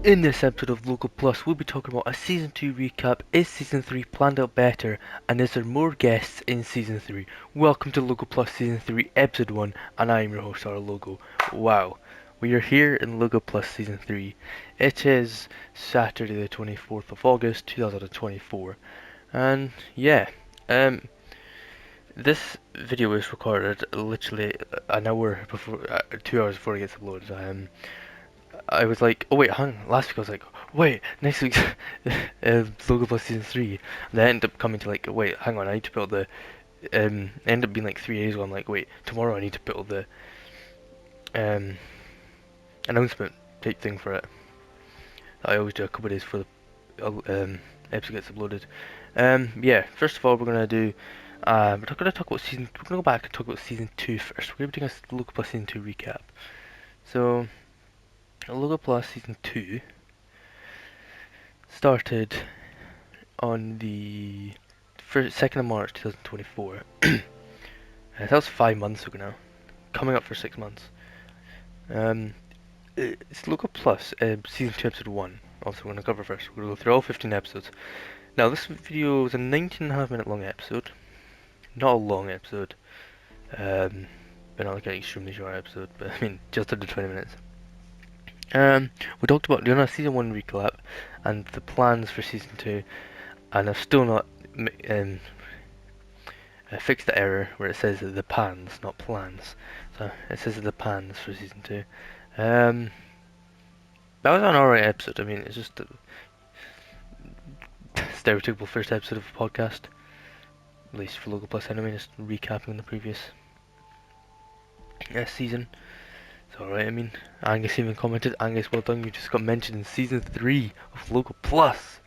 In this episode of Local Plus, we'll be talking about a Season 2 recap. Is Season 3 planned out better? And is there more guests in Season 3? Welcome to Local Plus Season 3 Episode 1, and I am your host, our Logo. Wow, we are here in Local Plus Season 3. It is Saturday the 24th of August, 2024. And yeah, this video was recorded literally an hour before, 2 hours before it gets uploaded. I was like, oh wait, hang on. Last week I was like, wait, next week's Logo Plus Season 3. And then I ended up coming to like, wait, hang on, I need to build the, ended up being like 3 days ago. I'm like, wait, tomorrow I need to build the, um, announcement type thing for it. I always do a couple of days before the, episode gets uploaded. Yeah, first of all, we're gonna do, we're not gonna talk about we're gonna go back and talk about Season 2 first. We're gonna be doing a Logo Plus Season 2 recap. So, Logo Plus Season 2 started on the 2nd of March 2024. That was 5 months ago now. Coming up for 6 months. Um, it's Local Plus, Season 2, Episode 1. Also, we're going to cover first. We're going to go through all 15 episodes. Now, this video is a 19.5 minute long episode. Not a long episode. But not like an extremely short episode. But I mean, just under 20 minutes. We talked about doing a Season 1 recap and the plans for Season 2. And I've still not fixed the error where it says the pans, not plans. So it says the pans for Season 2. That was an alright episode. I mean, it's just a stereotypical first episode of a podcast. At least for Local Plus anyway, just recapping the previous season. It's alright, I mean, Angus even commented, Angus, well done, you just got mentioned in Season 3 of Local Plus.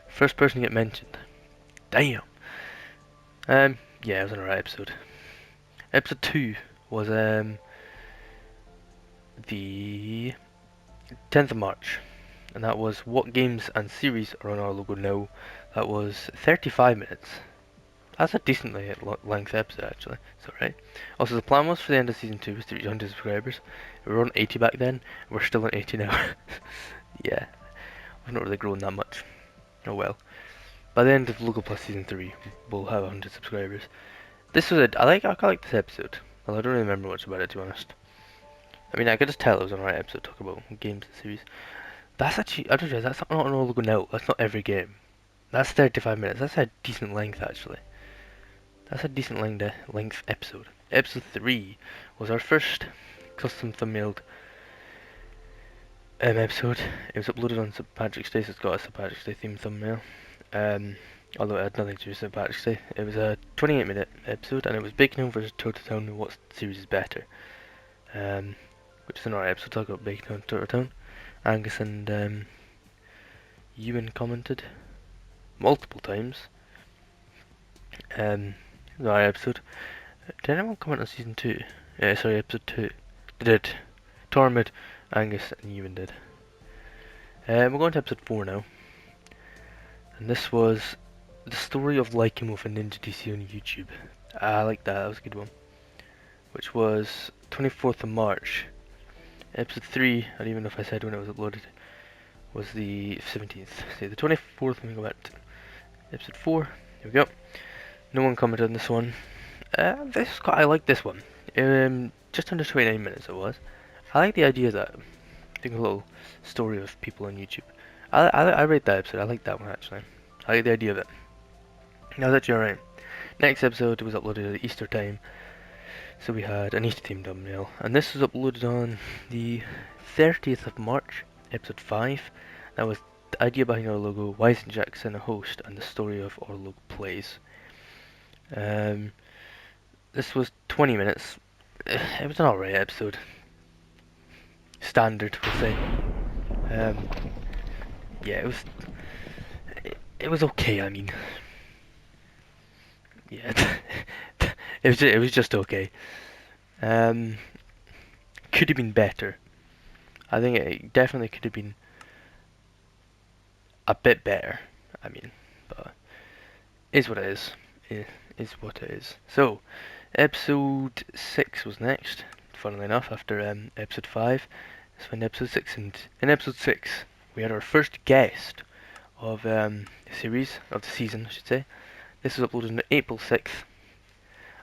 First person to get mentioned. Damn. Yeah, it was an alright episode. Episode 2 was the 10th of March, and that was what games and series are on our logo now. That was 35 minutes. That's a decently length episode, actually. It's alright. Also, the plan was for the end of Season 2 was to reach 100 subscribers. We were on 80 back then, we're still on 80 now. Yeah, we've not really grown that much. Oh well. By the end of Logo Plus Season 3, we'll have 100 subscribers. This was I quite like this episode. Well, I don't really remember much about it, to be honest. I mean, I could just tell it was an alright episode to talk about games and series. That's actually, I just realized that's not an all logo now. That's not every game. That's 35 minutes. That's a decent length, actually. That's a decent length episode. Episode 3 was our first custom thumbnailed episode. It was uploaded on St. Patrick's Day, so it's got a St. Patrick's Day themed thumbnail. Although it had nothing to do with St. Patrick's Day. It was a 28-minute episode, and it was Bacon versus Toto Town. What series is better? Which is another episode. Talk about Bacon and Toto Town. Angus and Ewan commented multiple times. The episode. Did anyone comment on Season 2? Sorry, Episode 2. They did. Tormid, Angus, and Ewan did. We're going to Episode 4 now. And this was the story of Lycan with a Ninja DC on YouTube. I like that. That was a good one. Which was 24th of March. Episode 3, I don't even know if I said when it was uploaded, was the 17th. See, the 24th, let me go back to Episode 4. Here we go. No one commented on this one. I like this one. Just under 29 minutes it was. I like the idea of that. Doing a little story of people on YouTube. I rate that episode. I like that one actually. I like the idea of it. That was actually alright. Next episode was uploaded at Easter time. So we had an Easter themed thumbnail. And this was uploaded on the 30th of March, episode 5. That was the idea behind our logo, why isn't Jackson a host, and the story of our logo plays. This was 20 minutes. It was an alright episode. Standard, we'll say. Yeah, it was okay. I mean, yeah, it was just okay. Could have been better. I think it definitely could have been a bit better. I mean, but is what it is. It is what it is. So, episode 6 was next. Funnily enough, after episode 5, let's find episode 6. And in episode 6, we had our first guest of the series, of the season, I should say. This was uploaded on April 6th,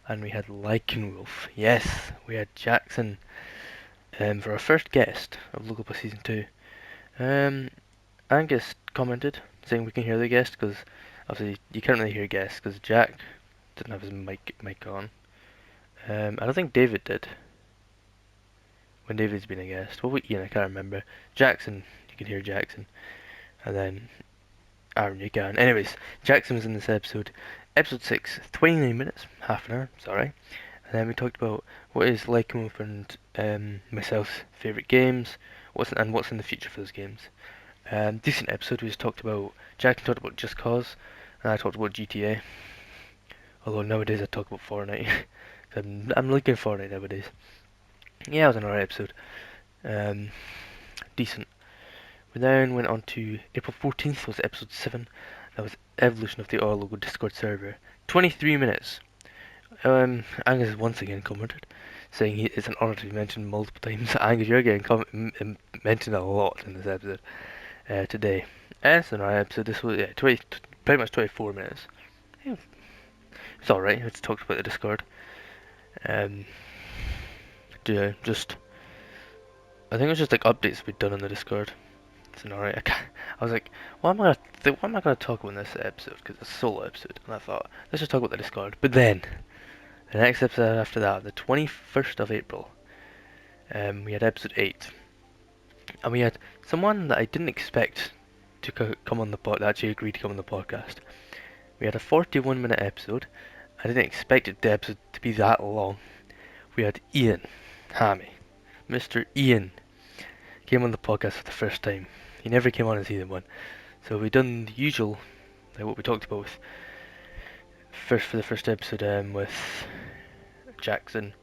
and we had Lycanwolf. Yes, we had Jackson for our first guest of Local Plus Season 2. Angus commented saying we can hear the guest because obviously you can't really hear guests because Jack didn't have his mic on. I don't think David did when David's been a guest. What about Ian? I can't remember. Jackson, you can hear Jackson, and then Aaron, you can. Anyways, Jackson was in this episode. Episode 6, 29 minutes, half an hour, sorry. And then we talked about what is Lycanwolf and myself's favourite games, what's in the future for those games. Decent episode. We just talked about, Jackson talked about Just Cause, and I talked about GTA. Although nowadays I talk about Fortnite. I'm liking Fortnite nowadays. Yeah, it was an alright episode. Decent. We then went on to April 14th was episode 7. That was Evolution of the Oil Logo Discord server. 23 minutes. Angus once again commented, saying it's an honour to be mentioned multiple times. Angus, you're getting mentioned a lot in this episode today. It's an alright episode. This was pretty much 24 minutes. Yeah, it's alright. It's talked about the Discord. Just I think it was just like updates we'd done on the Discord. It's an alright. I was like, what am I gonna talk about in this episode? Because it's a solo episode, and I thought let's just talk about the Discord. But then the next episode after that, the 21st of April, we had episode 8, and we had someone that I didn't expect to come on the pod. That actually agreed to come on the podcast. We had a 41-minute episode. I didn't expect the episode to be that long. We had Ian Hammy, Mr. Ian, came on the podcast for the first time. He never came on in season 1. So we done the usual, like what we talked about for the first episode, with Jackson,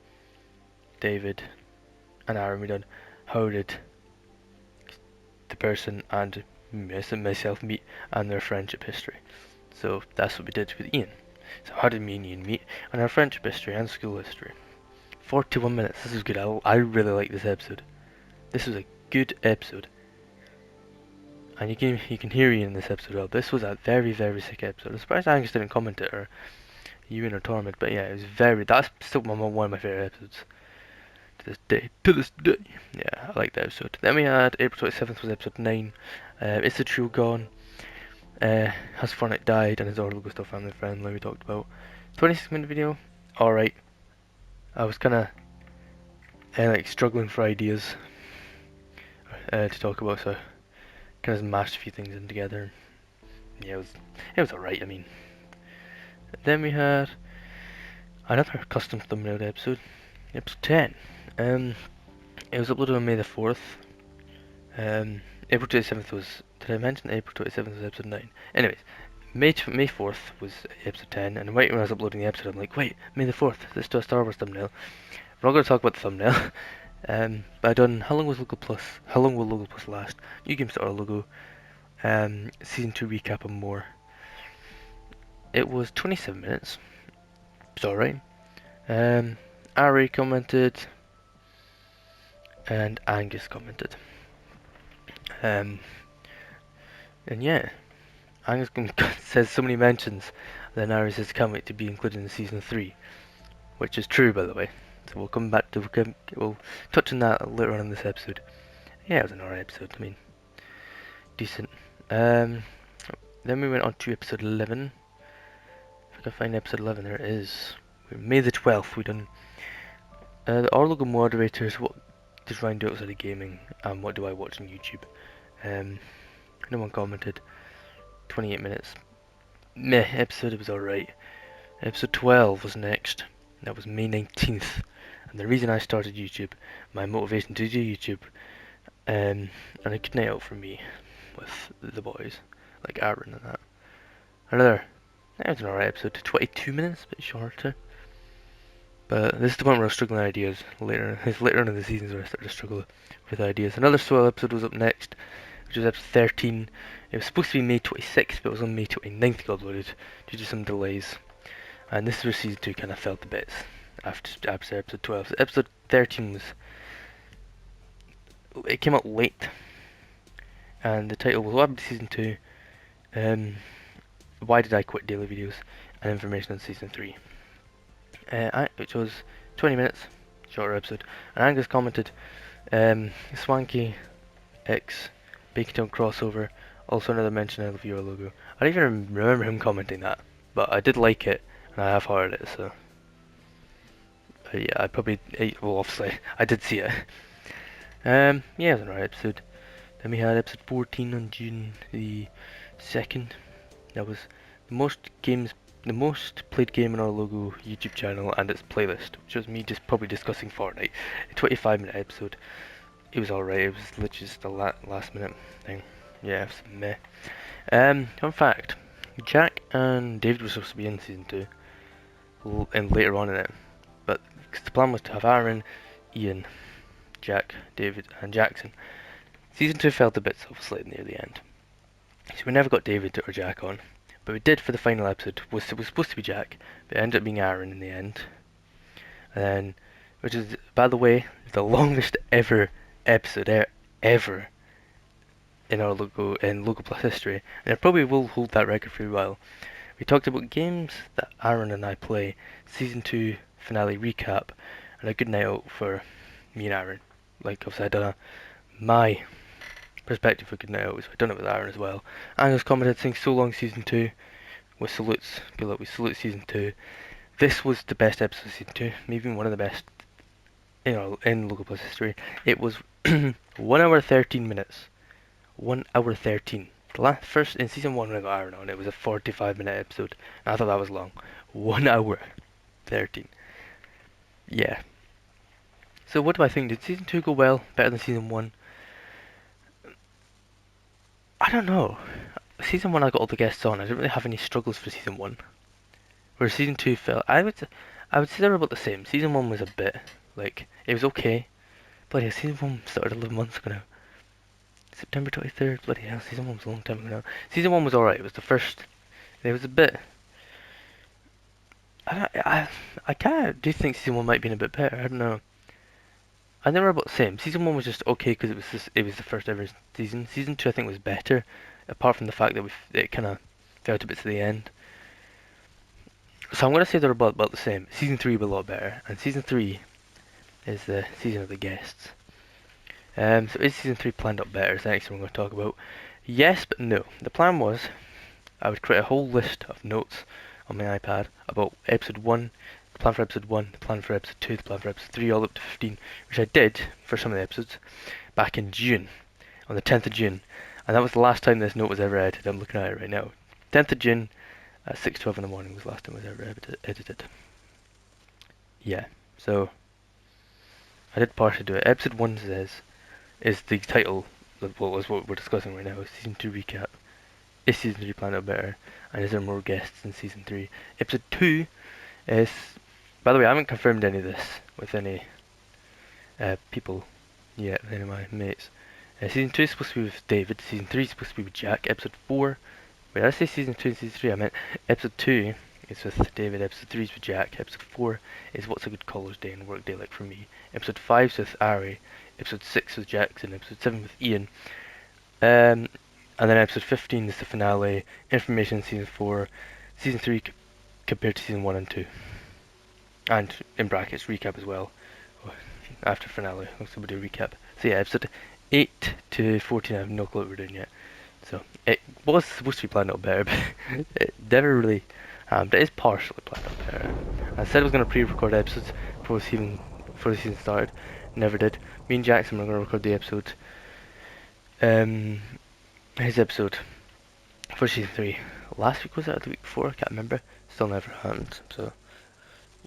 David, and Aaron. We done how did the person and myself meet and their friendship history. So that's what we did with Ian. So how did me and Ian meet and our friendship history and school history. 41 minutes. This is good. I really like this episode. This was a good episode. And you can hear Ian in this episode well. This was a very, very sick episode. I'm surprised Angus didn't comment it, or Ewan or Tormund, but yeah, it was that's still one of my favourite episodes. To this day. Yeah, I like that episode. Then we had April 27th was episode 9. Is the Trio Gone? Has Fortnite died and is Orlogo still family friendly? We talked about 26-minute video. Alright. I was kinda like struggling for ideas to talk about, so kind of mashed a few things in together. Yeah, it was alright. I mean, then we had another custom thumbnail episode 10. It was uploaded on May the 4th. April 27th was. Did I mention April 27th was episode 9? Anyways, May 4th was episode 10, and right when I was uploading the episode, I'm like, wait, May the 4th. Let's do a Star Wars thumbnail. We're not going to talk about the thumbnail. But I done How Long Was Local Plus? How Long Will Local Plus Last? New Game Star Logo. Season 2 recap and more. It was 27 minutes. It's alright. Ari commented. And Angus commented. And yeah. Angus says so many mentions. Then Ari says can't wait to be included in season 3. Which is true, by the way. So we'll come back to, we'll touch on that later on in this episode. Yeah, it was an alright episode, I mean, decent. Then we went on to episode 11. If I can find episode 11, there it is. May the 12th, we done the Orlogo moderators, what does Ryan do outside of gaming, and what do I watch on YouTube. No one commented. 28 minutes. Meh, episode, it was alright. Episode 12 was next. That was May 19th. And the reason I started YouTube, my motivation to do YouTube, and a good night out for me with the boys, like Aaron and that. That was an alright episode, 22 minutes, a bit shorter. But this is the point where I was struggling with ideas later. It's later on in the seasons where I started to struggle with ideas. Another swell episode was up next, which was episode 13. It was supposed to be May 26th, but it was on May 29th got uploaded due to some delays. And this is where season 2 kind of fell to bits after episode 12. So episode 13 was, it came out late. and the title was What Happened to Season 2, Why Did I Quit Daily Videos, and information on Season 3. Which was 20 minutes, shorter episode, and Angus commented, Swanky X Bacontown crossover, also another mention of your logo. I don't even remember him commenting that, but I did like it, and I have heard it, so yeah, well, obviously, I did see it. Yeah, it was an alright episode. Then we had episode 14 on June the 2nd. That was the most played game on our logo YouTube channel and its playlist, which was me just probably discussing Fortnite. A 25-minute episode. It was alright, it was literally just a last minute thing. Yeah, it was meh. Fun fact, Jack and David were supposed to be in season 2, and later on in it, but cause the plan was to have Aaron, Ian, Jack, David, and Jackson. Season 2 fell to bits obviously near the end, so we never got David or Jack on, but we did for the final episode. It was supposed to be Jack, but it ended up being Aaron in the end. And then, which is, by the way, the longest ever episode ever in our Logo Plus history, and it probably will hold that record for a while. We talked about games that Aaron and I play, season 2 finale recap, and a good night out for me and Aaron. Like I've said, my perspective for good night out, so I've done it with Aaron as well. Angus commented saying so long season 2, with salutes, good luck, we salute season 2. This was the best episode of season 2, maybe one of the best in Logo Plus history. It was 1 hour 13 minutes. 1 hour 13. The first in season 1 when I got Aaron on, it was a 45-minute episode. And I thought that was long. 1 hour 13. Yeah. So what do I think? Did season 2 go well? Better than season 1? I don't know. Season 1 I got all the guests on. I didn't really have any struggles for season 1. Whereas season 2 felt... I would say they were about the same. Season 1 was a bit... like, it was okay. But yeah, season 1 started 11 months ago now. September 23rd, bloody hell, season 1 was a long time ago now. Season 1 was alright, it was the first, it was a bit, I kind of do think season 1 might have been a bit better, I don't know. I think they were about the same. Season 1 was just okay because it was the first ever season. Season 2 I think was better, apart from the fact that it kind of fell to bits at the end. So I'm going to say they're about the same. Season 3 will be a lot better, and season 3 is the season of the guests. So is season 3 planned out better? Is the next thing we're going to talk about. Yes, but no. The plan was I would create a whole list of notes on my iPad about episode 1, the plan for episode 1, the plan for episode 2, the plan for episode 3, all up to 15, which I did for some of the episodes back in June, on the 10th of June. And that was the last time this note was ever edited. I'm looking at it right now. 10th of June at 6:12 in the morning was the last time it was ever edited. Yeah, so I did partially do it. Episode 1 is the title of what we're discussing right now, season 2 recap. Is season 3 planned out better? And is there more guests in season 3? Episode 2 is, by the way, I haven't confirmed any of this with any people yet, any of my mates. Season 2 is supposed to be with David, season 3 is supposed to be with Jack, episode 4, wait, did I say season 2 and season 3? I meant episode 2 is with David, episode 3 is with Jack, episode 4 is What's a Good College Day and Work Day Like for Me, episode 5 is with Ari, episode 6 with Jackson, episode 7 with Ian, and then episode 15 is the finale, information season 4, season 3 compared to season 1 and 2. And in brackets, recap as well. After finale, so we'll do a recap. So yeah, episode 8 to 14, I have no clue what we're doing yet. So it was supposed to be planned out better, but it never really happened. It is partially planned out better. I said I was going to pre-record episodes before the season started. Never did. Me and Jackson were going to record the episode. His episode for season 3. Last week was that, or the week before? I can't remember. Still never happened. So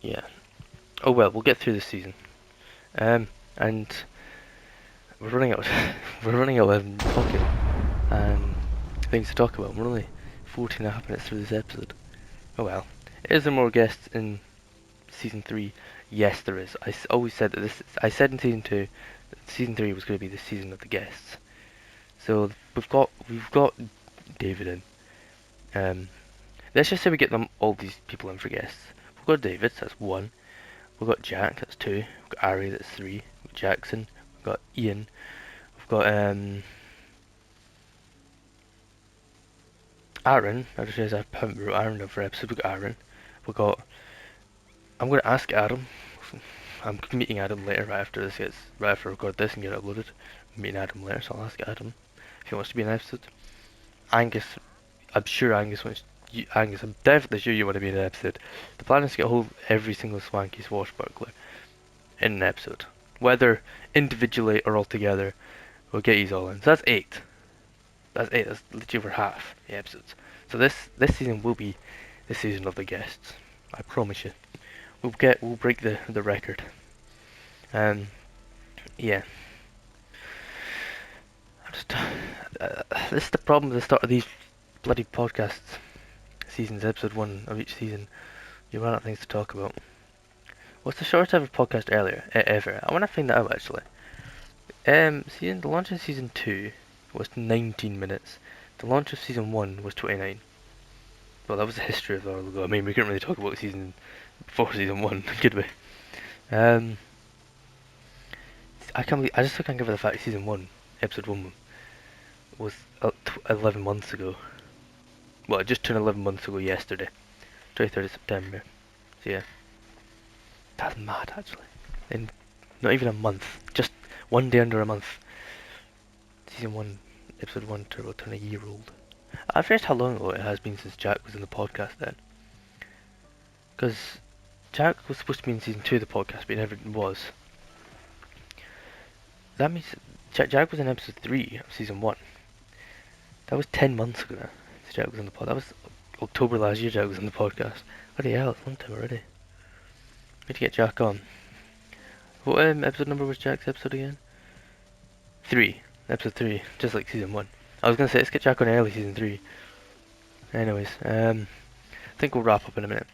yeah. Oh well, we'll get through this season. And we're running out. We're running out of talking. Things to talk about. We're only 14.5 minutes through this episode. Oh well. Is there more guests in season 3? Yes, there is. I always said that this. I said in season 2 that season 3 was going to be the season of the guests. So we've got David in. Let's just say we get them all these people in for guests. We've got David, that's 1. We've got Jack, that's 2. We've got Ari, that's 3. We've got Jackson. We've got Ian. We've got Aaron, I just realised I haven't wrote Aaron down for episode. We got Aaron. We got. I'm going to ask Adam. I'm meeting Adam later, right after I record this and get it uploaded. I'm meeting Adam later, so I'll ask Adam if he wants to be in an episode. Angus, I'm sure Angus wants. Angus, I'm definitely sure you want to be in an episode. The plan is to get hold of every single swanky swashbuckler in an episode, whether individually or all together. We'll get you all in. So that's 8. That's 8. That's literally over half the episodes. So this season will be the season of the guests. I promise you. We'll break the record. Yeah. This is the problem at the start of these bloody podcasts. Seasons, episode 1 of each season. You run out of things to talk about. What's the shortest ever podcast ever? I want to find that out actually. The launch of season 2 was 19 minutes. The launch of season 1 was 29. Well, that was the history of the while ago. I mean, we couldn't really talk about season before season 1, could we? I just can't give it the fact season 1, episode 1 was 11 months ago. Well, it just turned 11 months ago yesterday, 23rd of September. So yeah, that's mad actually. In not even a month, just one day under a month. Season 1, episode 1 will turn a year old. I've realized how long ago it has been since Jack was in the podcast then. Because Jack was supposed to be in season 2 of the podcast, but he never was. That means Jack was in episode 3 of season 1. That was 10 months ago now. Jack was on the pod. That was October last year. Jack was on the podcast. Bloody hell, it's a long time already. Need to get Jack on. What episode number was Jack's episode again? 3. Episode 3, just like season 1. I was gonna say let's get Jack on early season 3. Anyways, I think we'll wrap up in a minute.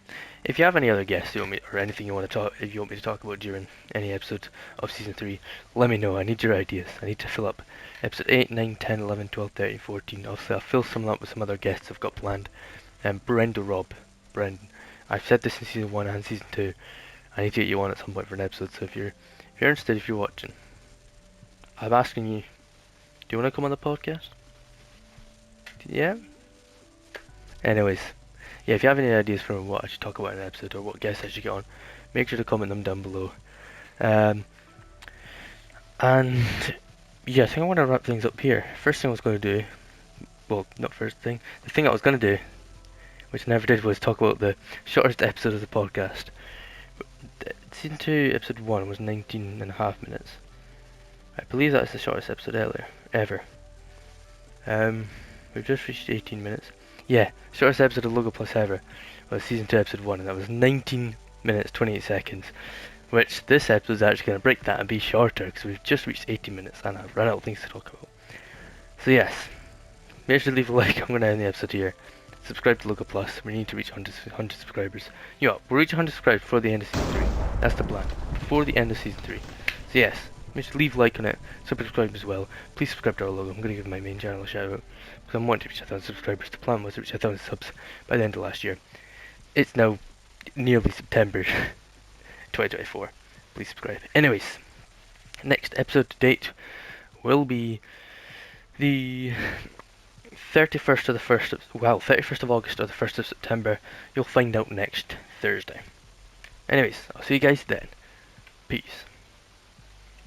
If you have any other guests you want me, or anything you want to talk, if you want me to talk about during any episode of season 3, let me know. I need your ideas. I need to fill up episode 8, 9, 10, 11, 12, 13, 14. Obviously, I'll fill some up with some other guests I've got planned. Brendan. I've said this in season 1 and season 2. I need to get you on at some point for an episode. So if you're interested, if you're watching, I'm asking you, do you want to come on the podcast? Yeah. Anyways, yeah, if you have any ideas for what I should talk about in an episode or what guests I should get on, make sure to comment them down below. And yeah, I think I want to wrap things up here. First thing I was going to do, well, not first thing, the thing I was going to do, which I never did, was talk about the shortest episode of the podcast. Season 2, episode 1 was 19.5 minutes. I believe that's the shortest episode ever. We've just reached 18 minutes. Yeah, shortest episode of Logo Plus ever was season 2, episode 1, and that was 19 minutes 28 seconds. Which this episode is actually going to break that and be shorter because we've just reached 18 minutes and I've run out of things to talk about. So yes, make sure to leave a like. I'm going to end the episode here. Subscribe to Logo Plus. We need to reach 100 subscribers. Yeah, we'll reach 100 subscribers before the end of season 3. That's the plan. Before the end of season 3. So yes, make sure to leave a like on it. Subscribe as well. Please subscribe to our logo. I'm going to give my main channel a shout out because I'm wanting to reach 1,000 subscribers. The plan was to reach 1,000 subs by the end of last year. It's now nearly September 2024. Please subscribe. Anyways, next episode to date will be the 31st of the 1st of, 31st of August or the 1st of September. You'll find out next Thursday. Anyways, I'll see you guys then. Peace.